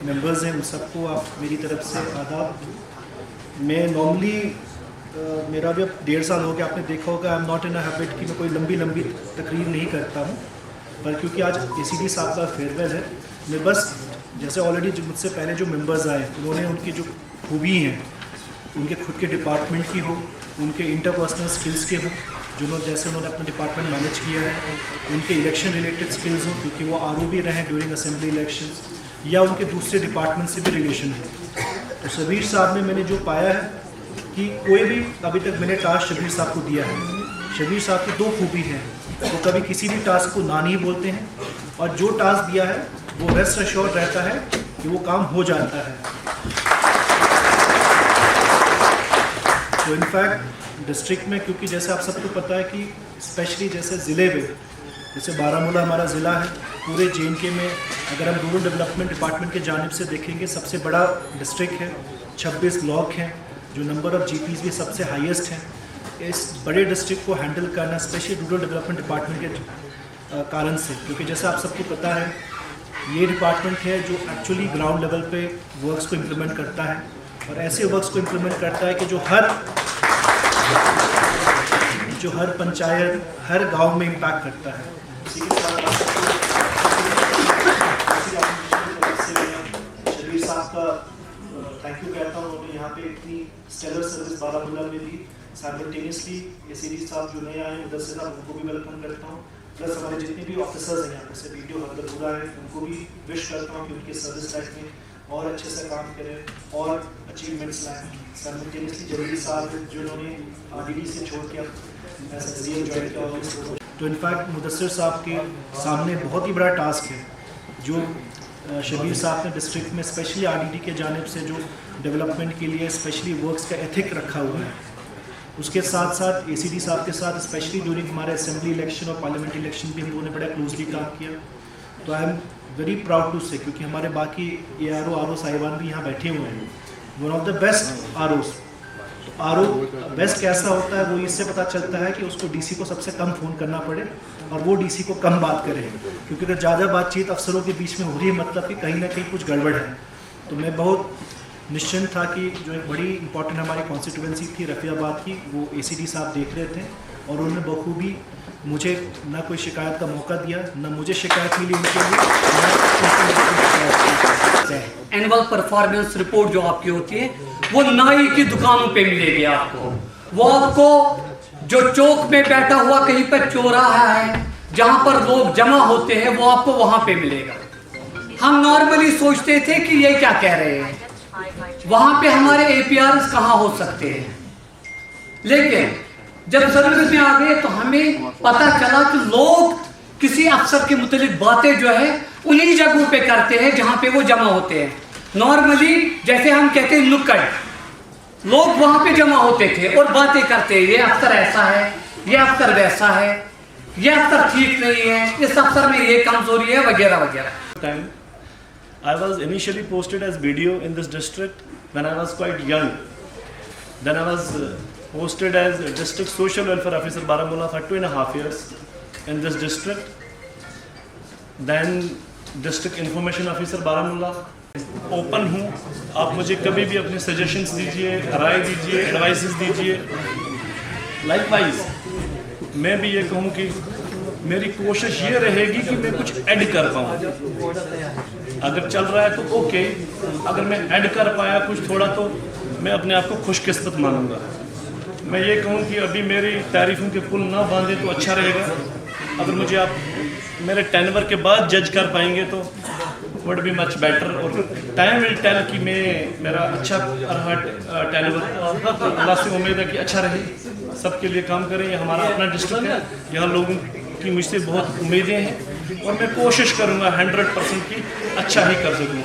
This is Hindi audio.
मेंबर्स हैं उन सबको आप मेरी तरफ से आदाब। मैं नॉर्मली मेरा भी अब 1.5 साल हो गया, आपने देखा होगा I am not in a habit कि मैं कोई लंबी तकरीर नहीं करता हूँ, पर क्योंकि आज एसीडी साहब का फेयरवेल है, मैं बस जैसे ऑलरेडी जो मुझसे पहले जो मेंबर्स आए उन्होंने उनकी जो खूबी हैं, उनके खुद के डिपार्टमेंट की हो, उनके इंटरपर्सनल स्किल्स के हो, जैसे उन्होंने अपना डिपार्टमेंट मैनेज किया है, उनके इलेक्शन रिलेटेड स्किल्स हो क्योंकि वो आरओ भी रहे ड्यूरिंग असेंबली इलेक्शंस, या उनके दूसरे डिपार्टमेंट से भी रिलेशन है। तो शबीर साहब ने मैंने जो पाया है कि कोई भी अभी तक मैंने टास्क शबीर साहब को दिया है, शबीर साहब की 2 खूबी हैं, वो कभी किसी भी टास्क को ना नहीं बोलते हैं, और जो टास्क दिया है वो रेस्ट अश्योर्ड रहता है कि वो काम हो जाता है। तो इनफैक्ट डिस्ट्रिक्ट में, क्योंकि जैसे आप सबको पता है कि स्पेशली जैसे ज़िले में, जैसे बारामूला हमारा ज़िला है, पूरे JNK में अगर हम रूरल डेवलपमेंट डिपार्टमेंट के जानिब से देखेंगे सबसे बड़ा डिस्ट्रिक्ट है, 26 ब्लॉक हैं, जो नंबर ऑफ़ GPs भी सबसे हाईएस्ट हैं। इस बड़े डिस्ट्रिक्ट को हैंडल करना स्पेशली रूरल डेवलपमेंट डिपार्टमेंट के कारण से, क्योंकि जैसे आप सबको पता है ये डिपार्टमेंट है जो एक्चुअली ग्राउंड लेवल पे वर्क्स को इम्प्लीमेंट करता है, और ऐसे वर्क्स को इम्प्लीमेंट करता है कि जो हर पंचायत, हर गांव में इम्पैक्ट करता है। इसी के साथ शबीर साहब का थैंक यू कहता हूँ, उन्होंने यहाँ पे इतनी स्टेलर सर्विस बारामूला में दी। साइमल्टेनियसली एसीडी साहब जो नए आए हैं उधर से साहब उनको भी वेलकम करता हूँ, प्लस हमारे जितने भी ऑफिसर्स हैं यहाँ पे से वीडियो हरदपुरा है उनको भी विश करता हूँ कि उनके सर्विस लाइफ में और अच्छे से काम करें और अचीवमेंट्स लाएँ। साइमल्टेनियसली जल्दी साहब जिन्होंने RDD से छोड़ के SSDM ज्वाइन किया ऑफिस, तो इनफैक्ट मुदस्सिर साहब के सामने बहुत ही बड़ा टास्क है जो शबीर साहब ने डिस्ट्रिक्ट में स्पेशली RDD के जानिब से जो डेवलपमेंट के लिए स्पेशली वर्क्स का एथिक रखा हुआ है। उसके साथ साथ ACD साहब के साथ स्पेशली ड्यूरिंग हमारे असेंबली इलेक्शन और पार्लियामेंट इलेक्शन भी हम लोगों ने बड़ा क्लोजली काम किया। तो I am very proud to say, क्योंकि हमारे बाकी ARO साहिबान भी यहाँ बैठे हुए हैं, one of the best ROs। तो RO बेस्ट कैसा होता है वो इससे पता चलता है कि उसको DC को सबसे कम फ़ोन करना पड़े और वो DC को कम बात करे, क्योंकि अगर ज़्यादा बातचीत अफसरों के बीच में हो रही है मतलब कि कहीं ना कहीं कुछ गड़बड़ है। तो मैं बहुत निश्चिंत था कि जो एक बड़ी इंपॉर्टेंट हमारी कॉन्स्टिट्यूंसी थी रफ़ियाबाद की, वो ACD साहब देख रहे थे और उन्होंने बखूबी मुझे ना कोई शिकायत का मौका दिया, ना मुझे शिकायत मिली उनके लिए। एनुअल परफॉर्मेंस रिपोर्ट जो आपकी होती है वो नाई की दुकानों पे मिलेगी आपको, वो आपको जो चौक में बैठा हुआ कहीं पर चौराहा है जहां पर लोग जमा होते हैं वो आपको वहां पे मिलेगा। हम नॉर्मली सोचते थे कि ये क्या कह रहे हैं, वहां पे हमारे APRs कहाँ हो सकते हैं, लेकिन जब सर्विस में आ गए तो हमें पता चला कि लोग किसी अफसर के मुतालिक बातें जो है उन्हीं जगहों पे करते हैं जहां पे वो जमा होते हैं। नॉर्मली जैसे हम कहते हैं नुक्कड़, लोग वहां पे जमा होते थे और बातें करते हैं, ये अफसर ऐसा है, ये अफसर वैसा है, ये अफसर ठीक नहीं है, इस अफसर में ये कमजोरी है, वगैरह वगैरह। I was initially posted as BDO in this district when I was quite young. Then I was posted as District Social Welfare Officer Baramulla for 2.5 years in this district. Then District Information Officer Baramulla. Open हूँ, आप मुझे कभी भी अपने सजेशंस दीजिए, राय दीजिए, एडवाइसेस दीजिए। लाइकवाइज मैं भी ये कहूँ कि मेरी कोशिश ये रहेगी कि मैं कुछ ऐड कर पाऊँ। अगर चल रहा है तो ओके, अगर मैं ऐड कर पाया कुछ थोड़ा तो मैं अपने आप को खुशकिस्मत मानूंगा। मैं ये कहूँ कि अभी मेरी तारीफ़ों के पुल ना बांधे तो अच्छा रहेगा। अगर मुझे आप मेरे टेनवर के बाद जज कर पाएंगे तो वुड बी मच बेटर, और टाइम विल टेल कि मेरा अच्छा रहा टेनवर। अल्लाह से उम्मीद है कि अच्छा रहे, सबके लिए काम करें। ये हमारा अपना डिस्ट्रिक्ट है, यहाँ लोगों की मुझसे बहुत उम्मीदें हैं और मैं कोशिश करूँगा 100% की अच्छा ही कर सकूँ।